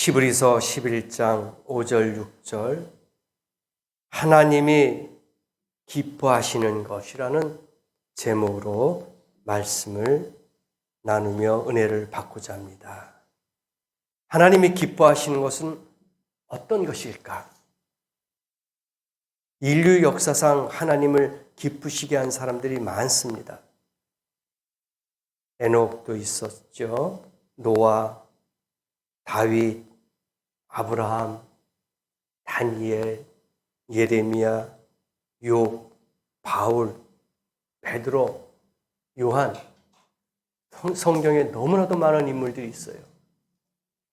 히브리서 11장 5절 6절 하나님이 기뻐하시는 것이라는 제목으로 말씀을 나누며 은혜를 받고자 합니다. 하나님이 기뻐하시는 것은 어떤 것일까? 인류 역사상 하나님을 기쁘시게 한 사람들이 많습니다. 에녹도 있었죠. 노아, 다윗, 아브라함, 다니엘, 예레미야, 욥, 바울, 베드로, 요한, 성경에 너무나도 많은 인물들이 있어요.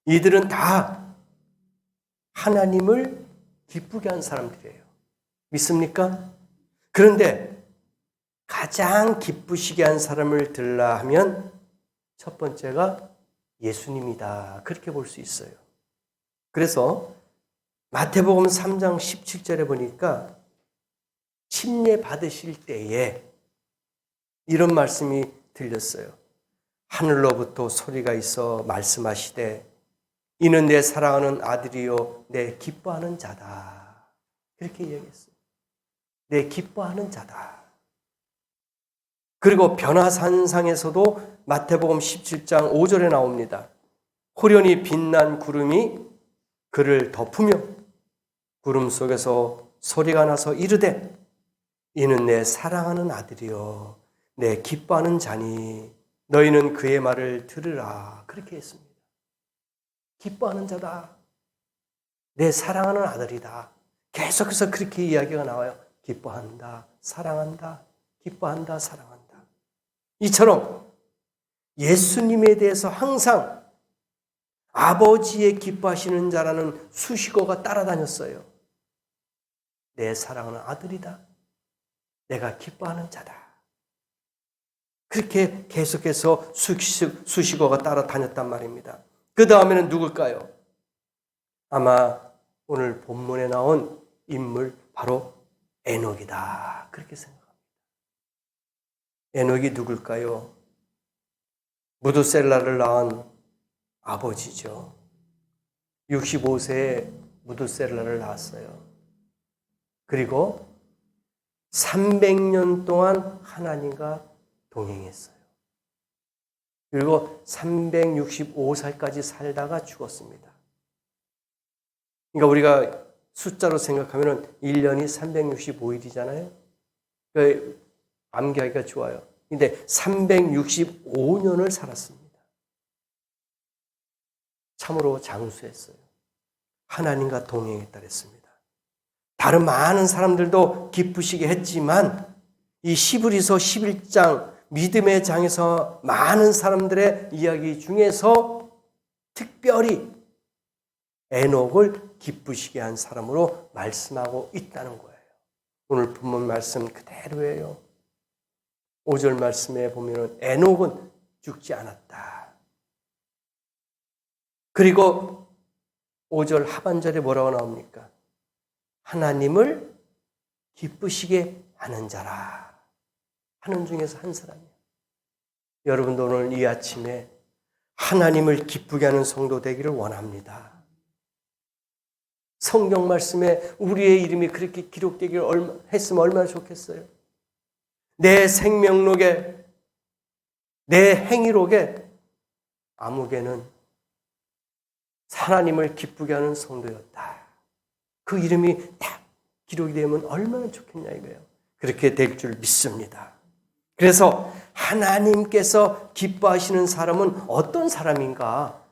이들은 다 하나님을 기쁘게 한 사람들이에요. 믿습니까? 그런데 가장 기쁘시게 한 사람을 들라 하면 첫 번째가 예수님이다. 그렇게 볼 수 있어요. 그래서 마태복음 3장 17절에 보니까 침례 받으실 때에 이런 말씀이 들렸어요. 하늘로부터 소리가 있어 말씀하시되 이는 내 사랑하는 아들이요 내 기뻐하는 자다. 그렇게 이야기했어요. 내 기뻐하는 자다. 그리고 변화산상에서도 마태복음 17장 5절에 나옵니다. 호련히 빛난 구름이 그를 덮으며 구름 속에서 소리가 나서 이르되 이는 내 사랑하는 아들이요 내 기뻐하는 자니 너희는 그의 말을 들으라. 그렇게 했습니다. 기뻐하는 자다. 내 사랑하는 아들이다. 계속해서 그렇게 이야기가 나와요. 기뻐한다, 사랑한다, 기뻐한다, 사랑한다. 이처럼 예수님에 대해서 항상 아버지의 기뻐하시는 자라는 수식어가 따라다녔어요. 내 사랑하는 아들이다. 내가 기뻐하는 자다. 그렇게 계속해서 수식어가 따라다녔단 말입니다. 그 다음에는 누굴까요? 아마 오늘 본문에 나온 인물 바로 에녹이다. 그렇게 생각합니다. 에녹이 누굴까요? 무두셀라를 낳은 아버지죠. 65세에 무두셀라를 낳았어요. 그리고 300년 동안 하나님과 동행했어요. 그리고 365살까지 살다가 죽었습니다. 그러니까 우리가 숫자로 생각하면 1년이 365일이잖아요. 그러니까 암기하기가 좋아요. 근데 365년을 살았습니다. 참으로 장수했어요. 하나님과 동행했다 그랬습니다. 다른 많은 사람들도 기쁘시게 했지만 이 히브리서 11장 믿음의 장에서 많은 사람들의 이야기 중에서 특별히 에녹을 기쁘시게 한 사람으로 말씀하고 있다는 거예요. 오늘 본문 말씀 그대로예요. 5절 말씀에 보면 에녹은 죽지 않았다. 그리고 5절 하반절에 뭐라고 나옵니까? 하나님을 기쁘시게 하는 자라. 하는 중에서 한 사람이에요. 여러분도 오늘 이 아침에 하나님을 기쁘게 하는 성도 되기를 원합니다. 성경 말씀에 우리의 이름이 그렇게 기록되기를 했으면 얼마나 좋겠어요. 내 생명록에, 내 행위록에 아무개는 하나님을 기쁘게 하는 성도였다. 그 이름이 딱 기록이 되면 얼마나 좋겠냐 이거예요. 그렇게 될 줄 믿습니다. 그래서 하나님께서 기뻐하시는 사람은 어떤 사람인가?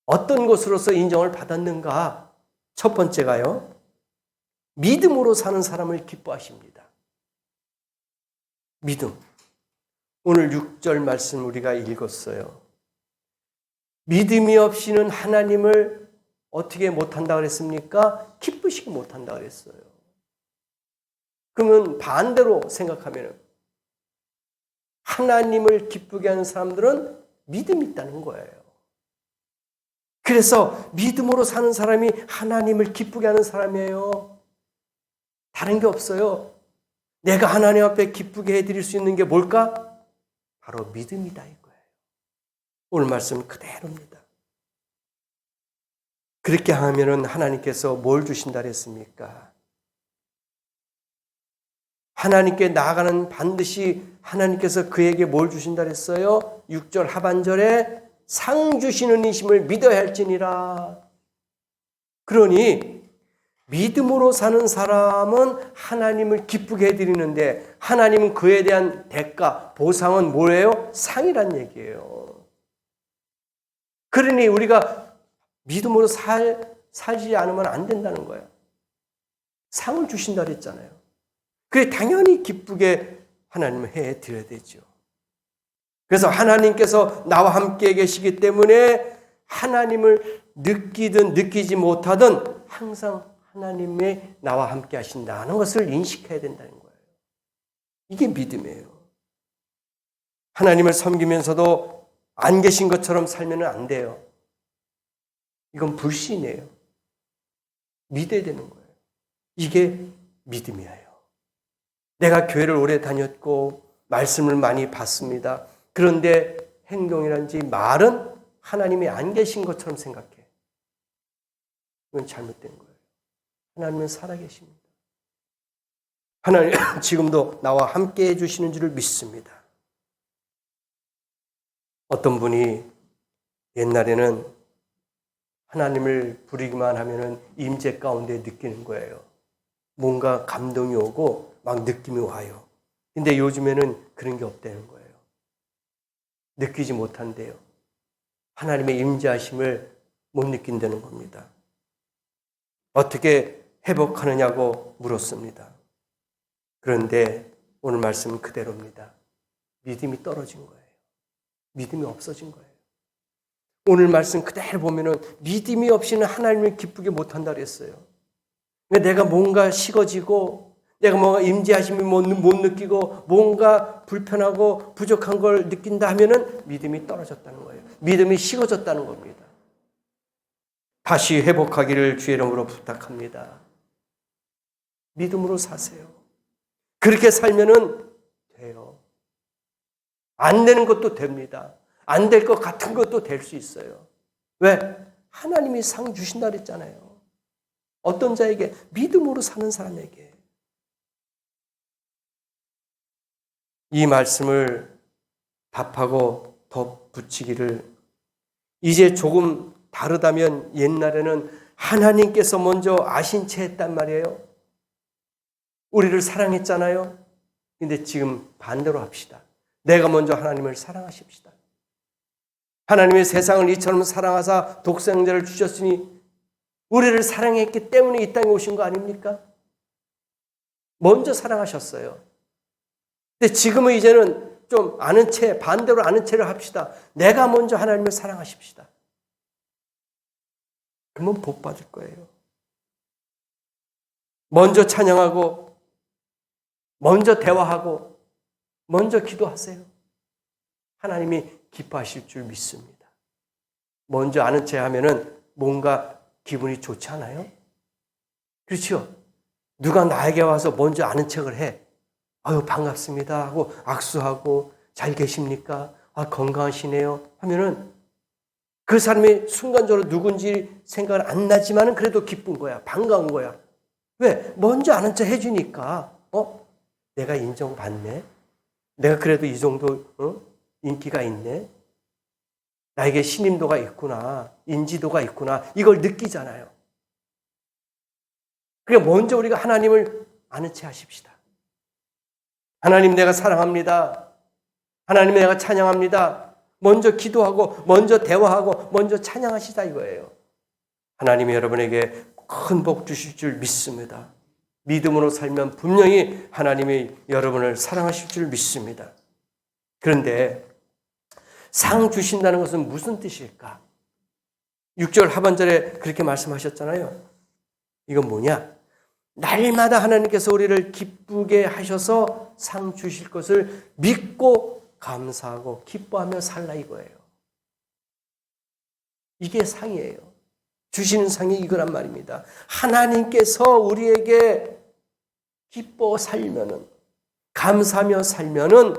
어떤 것으로서 인정을 받았는가? 첫 번째가요. 믿음으로 사는 사람을 기뻐하십니다. 믿음. 오늘 6절 말씀 우리가 읽었어요. 믿음이 없이는 하나님을 어떻게 못한다 그랬습니까? 기쁘시게 못한다 그랬어요. 그러면 반대로 생각하면 하나님을 기쁘게 하는 사람들은 믿음이 있다는 거예요. 그래서 믿음으로 사는 사람이 하나님을 기쁘게 하는 사람이에요. 다른 게 없어요. 내가 하나님 앞에 기쁘게 해드릴 수 있는 게 뭘까? 바로 믿음이다 이거예요. 오늘 말씀 그대로입니다. 그렇게 하면은 하나님께서 뭘 주신다 그랬습니까? 하나님께 나아가는 반드시 하나님께서 그에게 뭘 주신다 그랬어요? 6절 하반절에 상 주시는 이심을 믿어야 할지니라. 그러니 믿음으로 사는 사람은 하나님을 기쁘게 해드리는데 하나님은 그에 대한 대가, 보상은 뭐예요? 상이란 얘기예요. 그러니 우리가 믿음으로 살지 않으면 안 된다는 거예요. 상을 주신다 그랬잖아요. 그게 당연히 기쁘게 하나님을 해드려야 되죠. 그래서 하나님께서 나와 함께 계시기 때문에 하나님을 느끼든 느끼지 못하든 항상 하나님의 나와 함께 하신다는 것을 인식해야 된다는 거예요. 이게 믿음이에요. 하나님을 섬기면서도 안 계신 것처럼 살면 안 돼요. 이건 불신이에요. 믿어야 되는 거예요. 이게 믿음이에요. 내가 교회를 오래 다녔고 말씀을 많이 받습니다. 그런데 행동이란지 말은 하나님이 안 계신 것처럼 생각해. 이건 잘못된 거예요. 하나님은 살아계십니다. 하나님 지금도 나와 함께 해주시는 줄을 믿습니다. 어떤 분이 옛날에는 하나님을 부르기만 하면은 임재 가운데 느끼는 거예요. 뭔가 감동이 오고 막 느낌이 와요. 근데 요즘에는 그런 게 없다는 거예요. 느끼지 못한대요. 하나님의 임재하심을 못 느낀다는 겁니다. 어떻게 회복하느냐고 물었습니다. 그런데 오늘 말씀은 그대로입니다. 믿음이 떨어진 거예요. 믿음이 없어진 거예요. 오늘 말씀 그대로 보면은 믿음이 없이는 하나님을 기쁘게 못한다 그랬어요. 내가 뭔가 식어지고 내가 뭔가 임재하심을 못 느끼고 뭔가 불편하고 부족한 걸 느낀다 하면은 믿음이 떨어졌다는 거예요. 믿음이 식어졌다는 겁니다. 다시 회복하기를 주의 이름으로 부탁합니다. 믿음으로 사세요. 그렇게 살면은 돼요. 안 되는 것도 됩니다. 안 될 것 같은 것도 될 수 있어요. 왜? 하나님이 상 주신다 그랬잖아요. 어떤 자에게? 믿음으로 사는 사람에게. 이 말씀을 답하고 덧붙이기를 이제 조금 다르다면 옛날에는 하나님께서 먼저 아신 채 했단 말이에요. 우리를 사랑했잖아요. 근데 지금 반대로 합시다. 내가 먼저 하나님을 사랑하십시다. 하나님의 세상을 이처럼 사랑하사 독생자를 주셨으니 우리를 사랑했기 때문에 이 땅에 오신 거 아닙니까? 먼저 사랑하셨어요. 근데 지금은 이제는 좀 아는 채, 반대로 아는 채를 합시다. 내가 먼저 하나님을 사랑하십시다. 그러면 복 받을 거예요. 먼저 찬양하고, 먼저 대화하고, 먼저 기도하세요. 하나님이 기뻐하실 줄 믿습니다. 먼저 아는 채 하면은 뭔가 기분이 좋지 않아요? 그렇죠? 누가 나에게 와서 먼저 아는 척을 해. 아유, 반갑습니다 하고 악수하고 잘 계십니까? 아, 건강하시네요 하면은 그 사람이 순간적으로 누군지 생각은 안 나지만은 그래도 기쁜 거야. 반가운 거야. 왜? 먼저 아는 척 해주니까 내가 인정받네. 내가 그래도 이 정도 인기가 있네. 나에게 신임도가 있구나. 인지도가 있구나. 이걸 느끼잖아요. 그러니까 먼저 우리가 하나님을 아는 채 하십시다. 하나님 내가 사랑합니다. 하나님 내가 찬양합니다. 먼저 기도하고 먼저 대화하고 먼저 찬양하시다 이거예요. 하나님이 여러분에게 큰 복 주실 줄 믿습니다. 믿음으로 살면 분명히 하나님이 여러분을 사랑하실 줄 믿습니다. 그런데 상 주신다는 것은 무슨 뜻일까? 6절 하반절에 그렇게 말씀하셨잖아요. 이건 뭐냐? 날마다 하나님께서 우리를 기쁘게 하셔서 상 주실 것을 믿고 감사하고 기뻐하며 살라 이거예요. 이게 상이에요. 주시는 상이 이거란 말입니다. 하나님께서 우리에게 기뻐 살면은, 감사하며 살면은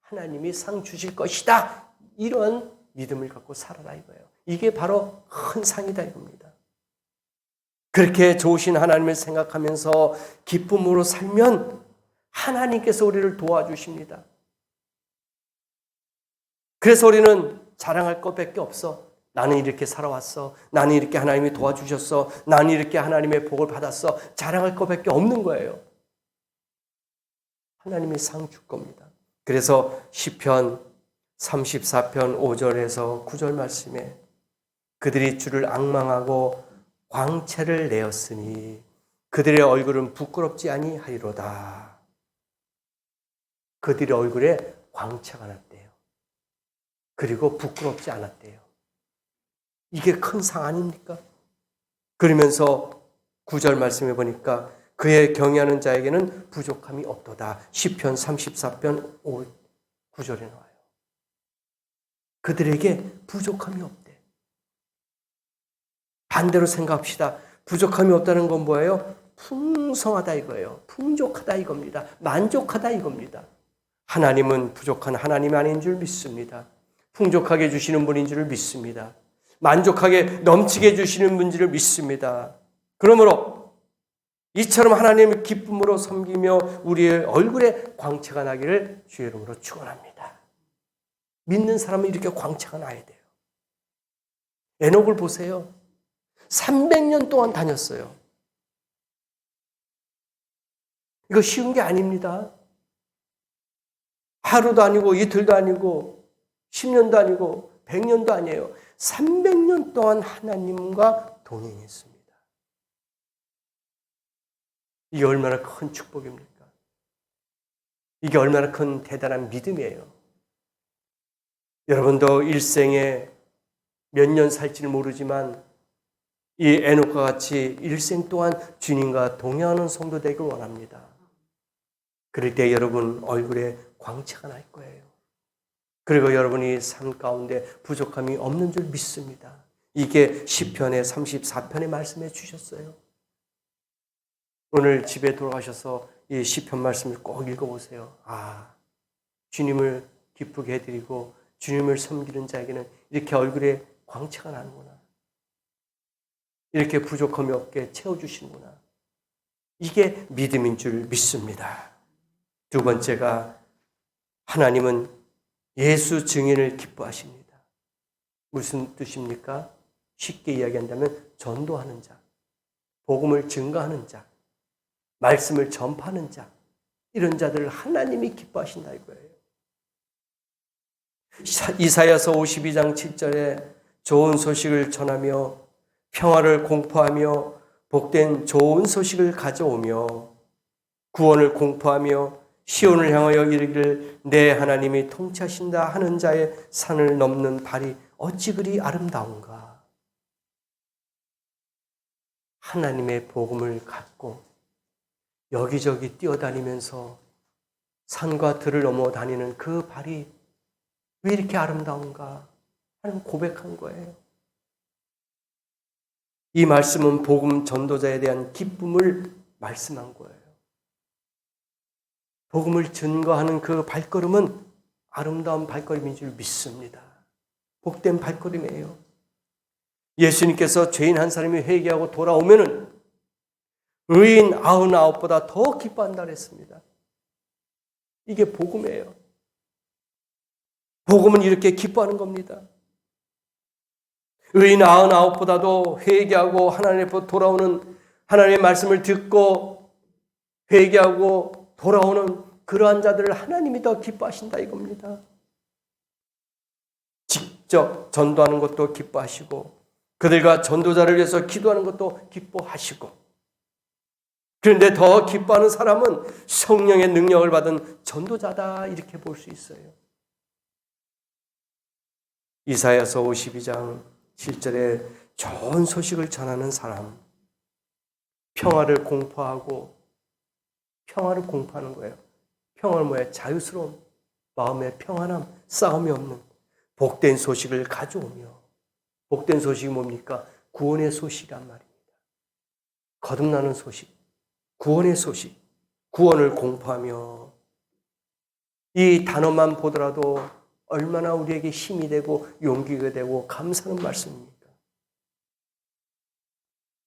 하나님이 상 주실 것이다. 이런 믿음을 갖고 살아라 이거예요. 이게 바로 큰 상이다 이겁니다. 그렇게 좋으신 하나님을 생각하면서 기쁨으로 살면 하나님께서 우리를 도와주십니다. 그래서 우리는 자랑할 것밖에 없어. 나는 이렇게 살아왔어. 나는 이렇게 하나님이 도와주셨어. 나는 이렇게 하나님의 복을 받았어. 자랑할 것밖에 없는 거예요. 하나님이 상 줄 겁니다. 그래서 시편 34편 5절에서 9절 말씀에 그들이 주를 앙망하고 광채를 내었으니 그들의 얼굴은 부끄럽지 아니하리로다. 그들의 얼굴에 광채가 났대요. 그리고 부끄럽지 않았대요. 이게 큰 상 아닙니까? 그러면서 9절 말씀해 보니까 그의 경외하는 자에게는 부족함이 없도다. 시편 34편 9절에 나와요. 그들에게 부족함이 없대. 반대로 생각합시다. 부족함이 없다는 건 뭐예요? 풍성하다 이거예요. 풍족하다 이겁니다. 만족하다 이겁니다. 하나님은 부족한 하나님이 아닌 줄 믿습니다. 풍족하게 해주시는 분인 줄 믿습니다. 만족하게 넘치게 해주시는 분인지를 믿습니다. 그러므로 이처럼 하나님을 기쁨으로 섬기며 우리의 얼굴에 광채가 나기를 주의 이름으로 축원합니다. 믿는 사람은 이렇게 광채가 나야 돼요. 에녹을 보세요. 300년 동안 다녔어요. 이거 쉬운 게 아닙니다. 하루도 아니고 이틀도 아니고 10년도 아니고 100년도 아니에요. 300년 동안 하나님과 동행했습니다. 이게 얼마나 큰 축복입니까? 이게 얼마나 큰 대단한 믿음이에요. 여러분도 일생에 몇 년 살지는 모르지만 이 에녹과 같이 일생 동안 주님과 동행하는 성도 되길 원합니다. 그럴 때 여러분 얼굴에 광채가 날 거예요. 그리고 여러분이 삶 가운데 부족함이 없는 줄 믿습니다. 이게 시편의 34편의 말씀해 주셨어요. 오늘 집에 돌아가셔서 이 시편 말씀을 꼭 읽어보세요. 아, 주님을 기쁘게 해드리고 주님을 섬기는 자에게는 이렇게 얼굴에 광채가 나는구나. 이렇게 부족함이 없게 채워주시는구나. 이게 믿음인 줄 믿습니다. 두 번째가 하나님은 예수 증인을 기뻐하십니다. 무슨 뜻입니까? 쉽게 이야기한다면 전도하는 자, 복음을 증거하는 자, 말씀을 전파하는 자, 이런 자들을 하나님이 기뻐하신다 이거예요. 이사야서 52장 7절에 좋은 소식을 전하며 평화를 공포하며 복된 좋은 소식을 가져오며 구원을 공포하며 시온을 향하여 이르기를 내 하나님이 통치하신다 하는 자의 산을 넘는 발이 어찌 그리 아름다운가. 하나님의 복음을 갖고 여기저기 뛰어다니면서 산과 들을 넘어 다니는 그 발이 왜 이렇게 아름다운가 하는 고백한 거예요. 이 말씀은 복음 전도자에 대한 기쁨을 말씀한 거예요. 복음을 증거하는 그 발걸음은 아름다운 발걸음인 줄 믿습니다. 복된 발걸음이에요. 예수님께서 죄인 한 사람이 회개하고 돌아오면은 의인 99보다 더 기뻐한다 그랬습니다. 이게 복음이에요. 복음은 이렇게 기뻐하는 겁니다. 의인 99보다도 회개하고 하나님 앞으로 돌아오는 하나님의 말씀을 듣고 회개하고 돌아오는 그러한 자들을 하나님이 더 기뻐하신다 이겁니다. 직접 전도하는 것도 기뻐하시고 그들과 전도자를 위해서 기도하는 것도 기뻐하시고 그런데 더 기뻐하는 사람은 성령의 능력을 받은 전도자다 이렇게 볼 수 있어요. 이사야서 52장 7절에 좋은 소식을 전하는 사람, 평화를 공포하고 평화를 공포하는 거예요. 평화는 뭐예요? 자유스러움, 마음의 평안함, 싸움이 없는 복된 소식을 가져오며 복된 소식이 뭡니까? 구원의 소식이란 말입니다. 거듭나는 소식, 구원의 소식, 구원을 공포하며 이 단어만 보더라도 얼마나 우리에게 힘이 되고 용기가 되고 감사하는 말씀입니까?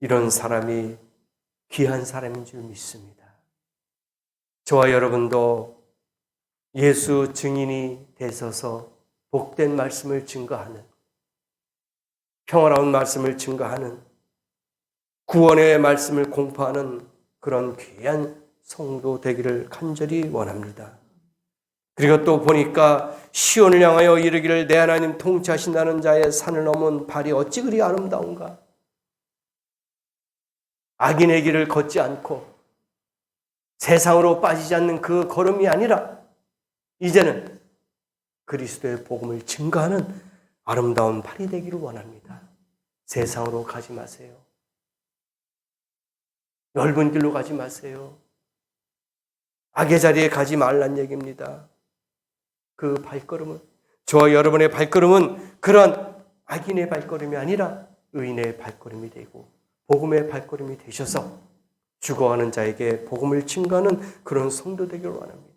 이런 사람이 귀한 사람인 줄 믿습니다. 저와 여러분도 예수 증인이 되셔서 복된 말씀을 증거하는, 평화로운 말씀을 증거하는, 구원의 말씀을 공포하는 그런 귀한 성도 되기를 간절히 원합니다. 그리고 또 보니까 시온을 향하여 이르기를 내 하나님 통치하신다는 자의 산을 넘은 발이 어찌 그리 아름다운가. 악인의 길을 걷지 않고 세상으로 빠지지 않는 그 걸음이 아니라 이제는 그리스도의 복음을 증거하는 아름다운 발이 되기를 원합니다. 세상으로 가지 마세요. 넓은 길로 가지 마세요. 악의 자리에 가지 말란 얘기입니다. 그 발걸음은, 저와 여러분의 발걸음은 그런 악인의 발걸음이 아니라 의인의 발걸음이 되고 복음의 발걸음이 되셔서 죽어가는 자에게 복음을 증거하는 그런 성도 되기를 원합니다.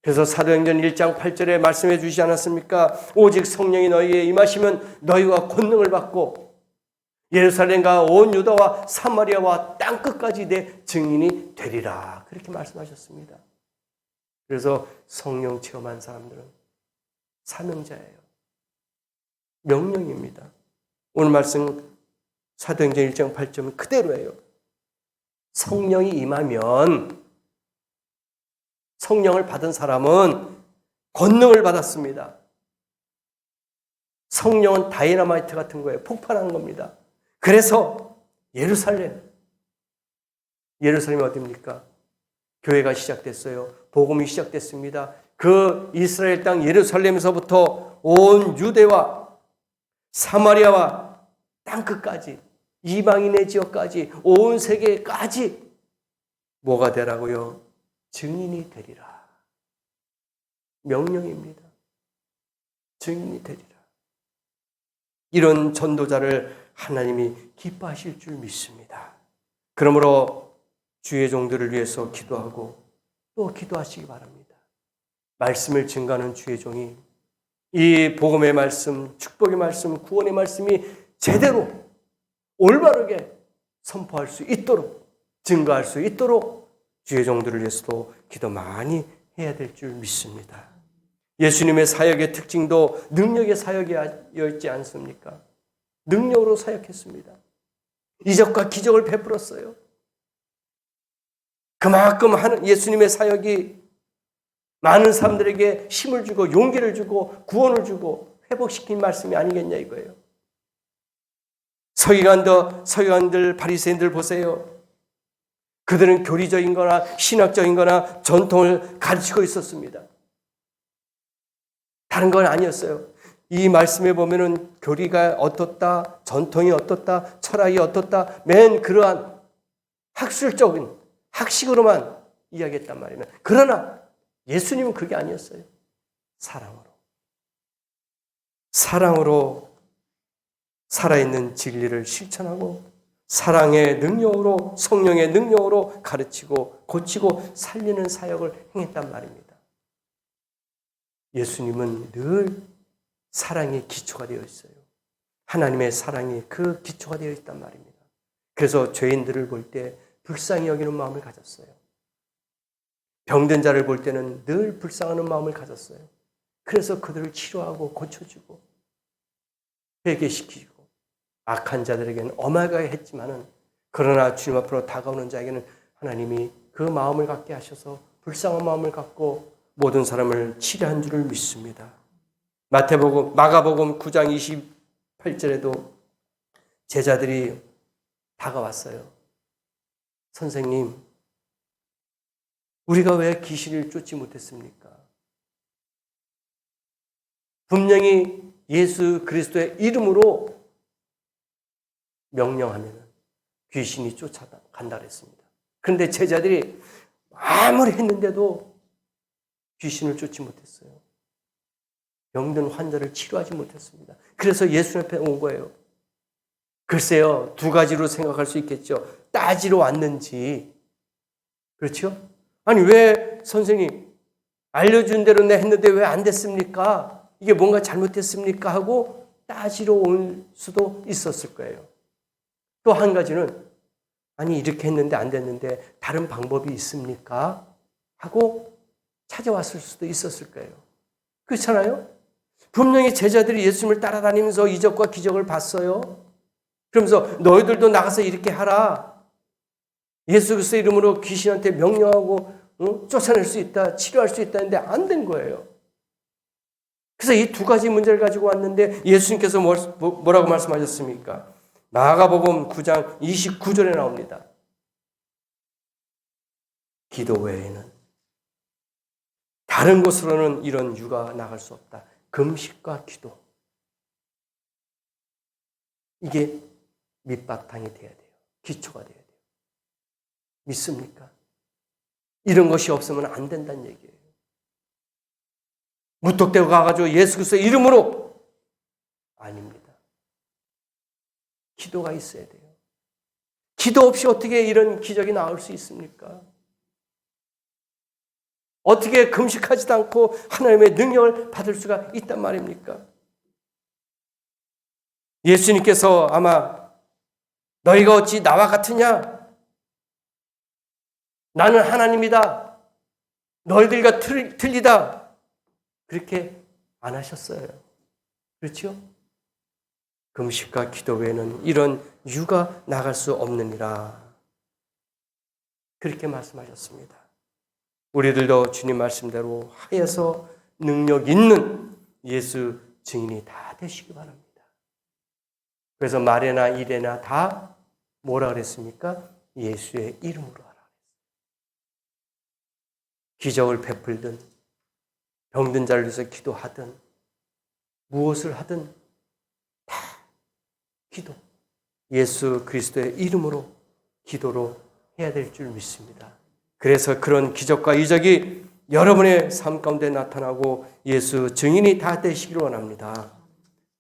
그래서 사도행전 1장 8절에 말씀해 주시지 않았습니까? 오직 성령이 너희에 임하시면 너희가 권능을 받고 예루살렘과 온 유다와 사마리아와 땅끝까지 내 증인이 되리라. 그렇게 말씀하셨습니다. 그래서 성령 체험한 사람들은 사명자예요. 명령입니다. 오늘 말씀 사도행전 1장 8절은 그대로예요. 성령이 임하면, 성령을 받은 사람은 권능을 받았습니다. 성령은 다이너마이트 같은 거예요. 폭발하는 겁니다. 그래서 예루살렘이 어디입니까? 교회가 시작됐어요. 복음이 시작됐습니다. 그 이스라엘 땅 예루살렘에서부터 온 유대와 사마리아와 땅끝까지, 이방인의 지역까지, 온 세계까지 뭐가 되라고요? 증인이 되리라. 명령입니다. 증인이 되리라. 이런 전도자를 하나님이 기뻐하실 줄 믿습니다. 그러므로 주의 종들을 위해서 기도하고 또 기도하시기 바랍니다. 말씀을 증거하는 주의 종이 이 복음의 말씀, 축복의 말씀, 구원의 말씀이 제대로 올바르게 선포할 수 있도록, 증거할 수 있도록 주의 종들을 위해서도 기도 많이 해야 될 줄 믿습니다. 예수님의 사역의 특징도 능력의 사역이었지 않습니까? 능력으로 사역했습니다. 이적과 기적을 베풀었어요. 그만큼 하는 예수님의 사역이 많은 사람들에게 힘을 주고 용기를 주고 구원을 주고 회복시킨 말씀이 아니겠냐 이거예요. 서기관들, 바리새인들 보세요. 그들은 교리적인 거나 신학적인 거나 전통을 가르치고 있었습니다. 다른 건 아니었어요. 이 말씀에 보면은 교리가 어떻다, 전통이 어떻다, 철학이 어떻다, 맨 그러한 학술적인 학식으로만 이야기했단 말이에요. 그러나 예수님은 그게 아니었어요. 사랑으로 살아있는 진리를 실천하고 사랑의 능력으로, 성령의 능력으로 가르치고 고치고 살리는 사역을 행했단 말입니다. 예수님은 늘 사랑의 기초가 되어 있어요. 하나님의 사랑이 그 기초가 되어 있단 말입니다. 그래서 죄인들을 볼 때 불쌍히 여기는 마음을 가졌어요. 병든 자를 볼 때는 늘 불쌍하는 마음을 가졌어요. 그래서 그들을 치료하고 고쳐주고 회개시키고 악한 자들에게는 엄하게 했지만은 그러나 주님 앞으로 다가오는 자에게는 하나님이 그 마음을 갖게 하셔서 불쌍한 마음을 갖고 모든 사람을 치료한 줄을 믿습니다. 마가복음 9장 28절에도 제자들이 다가왔어요. 선생님, 우리가 왜 귀신을 쫓지 못했습니까? 분명히 예수 그리스도의 이름으로 명령하면 귀신이 쫓아간다 그랬습니다. 그런데 제자들이 아무리 했는데도 귀신을 쫓지 못했어요. 병든 환자를 치료하지 못했습니다. 그래서 예수 앞에 온 거예요. 글쎄요, 두 가지로 생각할 수 있겠죠. 따지러 왔는지, 그렇죠? 아니 왜 선생님 알려준 대로 내 했는데 왜 안 됐습니까? 이게 뭔가 잘못됐습니까? 하고 따지러 올 수도 있었을 거예요. 또 한 가지는 아니 이렇게 했는데 안 됐는데 다른 방법이 있습니까? 하고 찾아왔을 수도 있었을 거예요. 그렇잖아요? 분명히 제자들이 예수님을 따라다니면서 이적과 기적을 봤어요. 그러면서 너희들도 나가서 이렇게 하라. 예수 그리스도 이름으로 귀신한테 명령하고 쫓아낼 수 있다, 치료할 수 있다는데 안 된 거예요. 그래서 이 두 가지 문제를 가지고 왔는데 예수님께서 뭐라고 말씀하셨습니까? 마가복음 9장 29절에 나옵니다. 기도 외에는 다른 곳으로는 이런 유가 나갈 수 없다. 금식과 기도. 이게 밑바탕이 돼야 돼요. 기초가 돼야 돼요. 믿습니까? 이런 것이 없으면 안 된다는 얘기예요. 무턱대고 가가지고 예수 그리스도의 이름으로 아닙니다. 기도가 있어야 돼요. 기도 없이 어떻게 이런 기적이 나올 수 있습니까? 어떻게 금식하지도 않고 하나님의 능력을 받을 수가 있단 말입니까? 예수님께서 아마 너희가 어찌 나와 같으냐? 나는 하나님이다. 너희들과 틀리다. 그렇게 안 하셨어요. 그렇죠? 금식과 기도 외에는 이런 유가 나갈 수 없느니라. 그렇게 말씀하셨습니다. 우리들도 주님 말씀대로 하여서 능력 있는 예수 증인이 다 되시기 바랍니다. 그래서 말에나 일에나 다 뭐라 그랬습니까? 예수의 이름으로 하라. 기적을 베풀든 병든 자를 위해서 기도하든 무엇을 하든 다 기도. 예수 그리스도의 이름으로 기도로 해야 될 줄 믿습니다. 그래서 그런 기적과 이적이 여러분의 삶 가운데 나타나고 예수 증인이 다 되시기를 원합니다.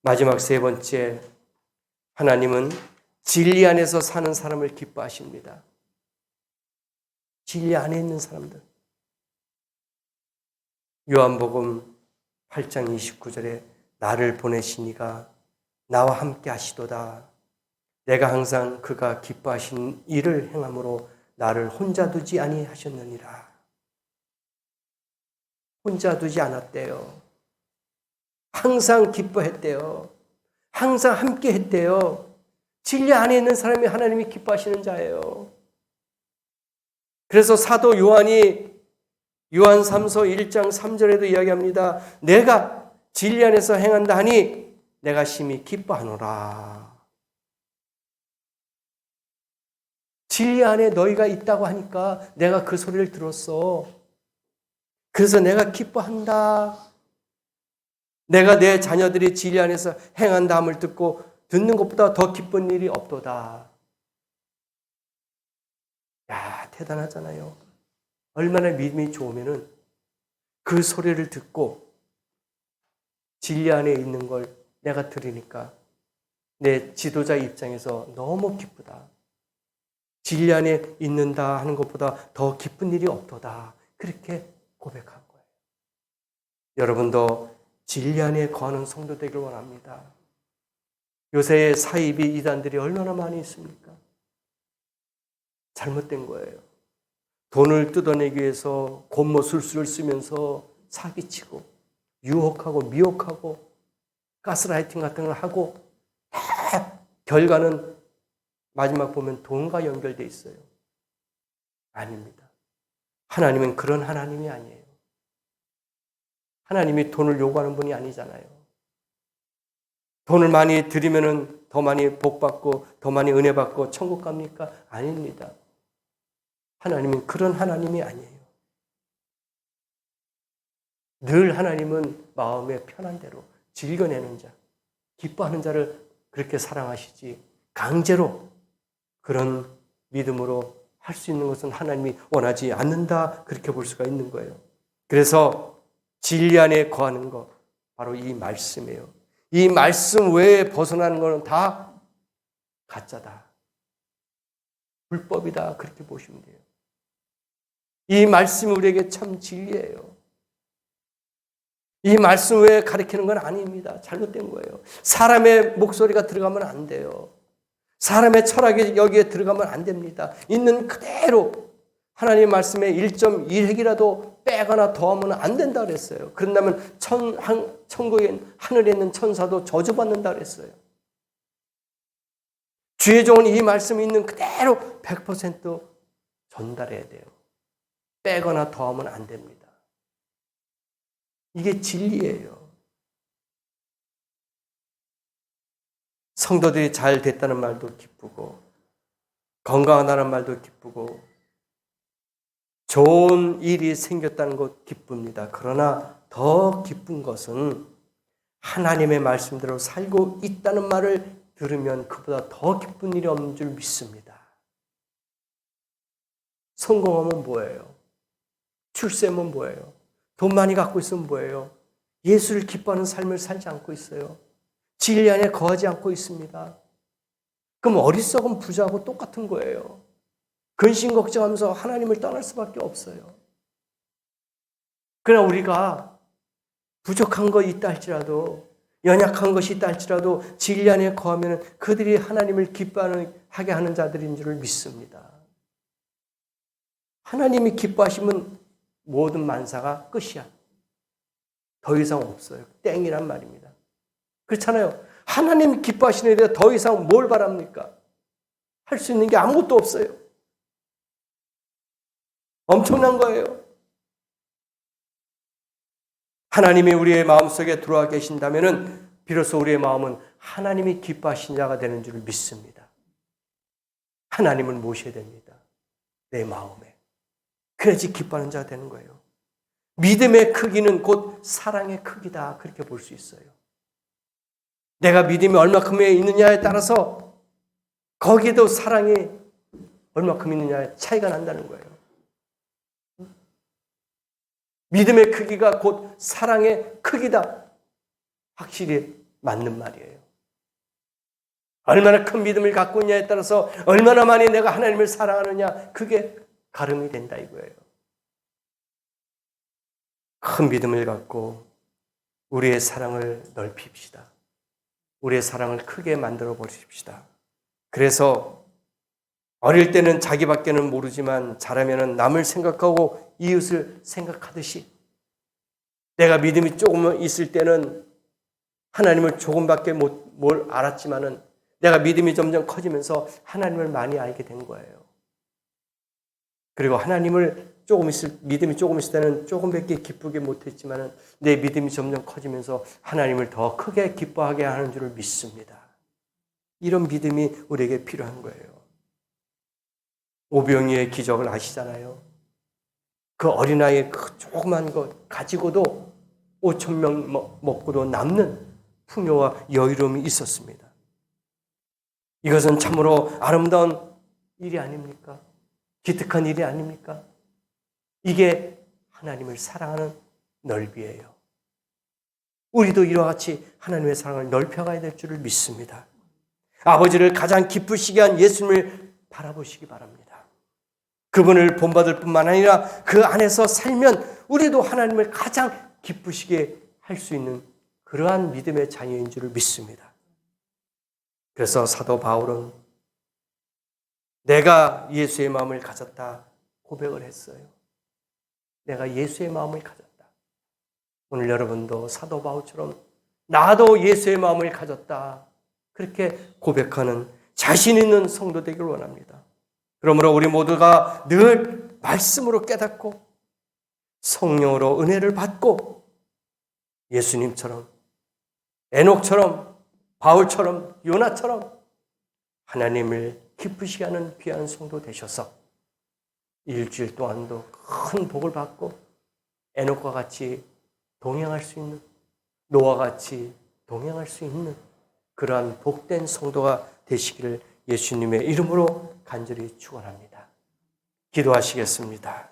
마지막 세 번째, 하나님은 진리 안에서 사는 사람을 기뻐하십니다. 진리 안에 있는 사람들. 요한복음 8장 29절에 나를 보내신 이가 나와 함께 하시도다. 내가 항상 그가 기뻐하신 일을 행함으로 나를 혼자 두지 아니하셨느니라. 혼자 두지 않았대요. 항상 기뻐했대요. 항상 함께 했대요. 진리 안에 있는 사람이 하나님이 기뻐하시는 자예요. 그래서 사도 요한이 요한 3서 1장 3절에도 이야기합니다. 내가 진리 안에서 행한다 하니 내가 심히 기뻐하노라. 진리 안에 너희가 있다고 하니까 내가 그 소리를 들었어. 그래서 내가 기뻐한다. 내가 내 자녀들이 진리 안에서 행한다함을 듣는 것보다 더 기쁜 일이 없도다. 야, 대단하잖아요. 얼마나 믿음이 좋으면은 그 소리를 듣고 진리 안에 있는 걸 내가 들으니까 내 지도자 입장에서 너무 기쁘다. 진리 안에 있는다 하는 것보다 더 기쁜 일이 없도다. 그렇게 고백한 거예요. 여러분도 진리 안에 거하는 성도 되길 원합니다. 요새 사이비 이단들이 얼마나 많이 있습니까? 잘못된 거예요. 돈을 뜯어내기 위해서 곤모술수를 쓰면서 사기치고 유혹하고 미혹하고 가스라이팅 같은 걸 하고 결과는 마지막 보면 돈과 연결되어 있어요. 아닙니다. 하나님은 그런 하나님이 아니에요. 하나님이 돈을 요구하는 분이 아니잖아요. 돈을 많이 드리면은 더 많이 복받고 더 많이 은혜 받고 천국 갑니까? 아닙니다. 하나님은 그런 하나님이 아니에요. 늘 하나님은 마음의 편한 대로 즐겨내는 자, 기뻐하는 자를 그렇게 사랑하시지 강제로 그런 믿음으로 할 수 있는 것은 하나님이 원하지 않는다. 그렇게 볼 수가 있는 거예요. 그래서 진리 안에 거하는 것, 바로 이 말씀이에요. 이 말씀 외에 벗어나는 것은 다 가짜다. 불법이다. 그렇게 보시면 돼요. 이 말씀이 우리에게 참 진리예요. 이 말씀 외에 가르치는 건 아닙니다. 잘못된 거예요. 사람의 목소리가 들어가면 안 돼요. 사람의 철학이 여기에 들어가면 안 됩니다. 있는 그대로 하나님의 말씀에 1.1핵이라도 빼거나 더하면 안 된다 그랬어요. 그런다면 천국에 하늘에 있는 천사도 저주받는다 그랬어요. 주의 종은 이 말씀이 있는 그대로 100% 전달해야 돼요. 빼거나 더하면 안 됩니다. 이게 진리예요. 성도들이 잘 됐다는 말도 기쁘고 건강하다는 말도 기쁘고 좋은 일이 생겼다는 것 기쁩니다. 그러나 더 기쁜 것은 하나님의 말씀대로 살고 있다는 말을 들으면 그보다 더 기쁜 일이 없는 줄 믿습니다. 성공하면 뭐예요? 출세하면 뭐예요? 돈 많이 갖고 있으면 뭐예요? 예수를 기뻐하는 삶을 살지 않고 있어요. 진리 안에 거하지 않고 있습니다. 그럼 어리석은 부자하고 똑같은 거예요. 근심 걱정하면서 하나님을 떠날 수밖에 없어요. 그러나 우리가 부족한 거 있다 할지라도 연약한 것이 있다 할지라도 진리 안에 거하면 그들이 하나님을 기뻐하게 하는 자들인 줄 믿습니다. 하나님이 기뻐하시면 모든 만사가 끝이야. 더 이상 없어요. 땡이란 말입니다. 그렇잖아요. 하나님이 기뻐하시는 일에 더 이상 뭘 바랍니까? 할 수 있는 게 아무것도 없어요. 엄청난 거예요. 하나님이 우리의 마음속에 들어와 계신다면 비로소 우리의 마음은 하나님이 기뻐하신 자가 되는 줄 믿습니다. 하나님을 모셔야 됩니다. 내 마음에. 그래야지 기뻐하는 자가 되는 거예요. 믿음의 크기는 곧 사랑의 크기다. 그렇게 볼 수 있어요. 내가 믿음이 얼마큼에 있느냐에 따라서 거기에도 사랑이 얼마큼 있느냐에 차이가 난다는 거예요. 믿음의 크기가 곧 사랑의 크기다. 확실히 맞는 말이에요. 얼마나 큰 믿음을 갖고 있냐에 따라서 얼마나 많이 내가 하나님을 사랑하느냐 그게 가름이 된다 이거예요. 큰 믿음을 갖고 우리의 사랑을 넓힙시다. 우리의 사랑을 크게 만들어 보십시다. 그래서 어릴 때는 자기밖에는 모르지만 자라면은 남을 생각하고 이웃을 생각하듯이 내가 믿음이 조금 있을 때는 하나님을 조금밖에 뭘 알았지만은 내가 믿음이 점점 커지면서 하나님을 많이 알게 된 거예요. 그리고 하나님을 믿음이 조금 있을 때는 조금밖에 기쁘게 못했지만은 내 믿음이 점점 커지면서 하나님을 더 크게 기뻐하게 하는 줄을 믿습니다. 이런 믿음이 우리에게 필요한 거예요. 오병이의 기적을 아시잖아요. 그 어린아이 그 조그만 것 가지고도 5,000명 먹고도 남는 풍요와 여유로움이 있었습니다. 이것은 참으로 아름다운 일이 아닙니까? 기특한 일이 아닙니까? 이게 하나님을 사랑하는 넓이에요. 우리도 이와 같이 하나님의 사랑을 넓혀가야 될 줄을 믿습니다. 아버지를 가장 기쁘시게 한 예수님을 바라보시기 바랍니다. 그분을 본받을 뿐만 아니라 그 안에서 살면 우리도 하나님을 가장 기쁘시게 할 수 있는 그러한 믿음의 자녀인 줄을 믿습니다. 그래서 사도 바울은 내가 예수의 마음을 가졌다 고백을 했어요. 내가 예수의 마음을 가졌다. 오늘 여러분도 사도 바울처럼 나도 예수의 마음을 가졌다. 그렇게 고백하는 자신 있는 성도 되기를 원합니다. 그러므로 우리 모두가 늘 말씀으로 깨닫고 성령으로 은혜를 받고 예수님처럼 에녹처럼 바울처럼 요나처럼 하나님을 기쁘시게 하는 귀한 성도 되셔서 일주일 동안도 큰 복을 받고 에녹과 같이 동행할 수 있는 노아와 같이 동행할 수 있는 그러한 복된 성도가 되시기를 예수님의 이름으로 간절히 축원합니다. 기도하시겠습니다.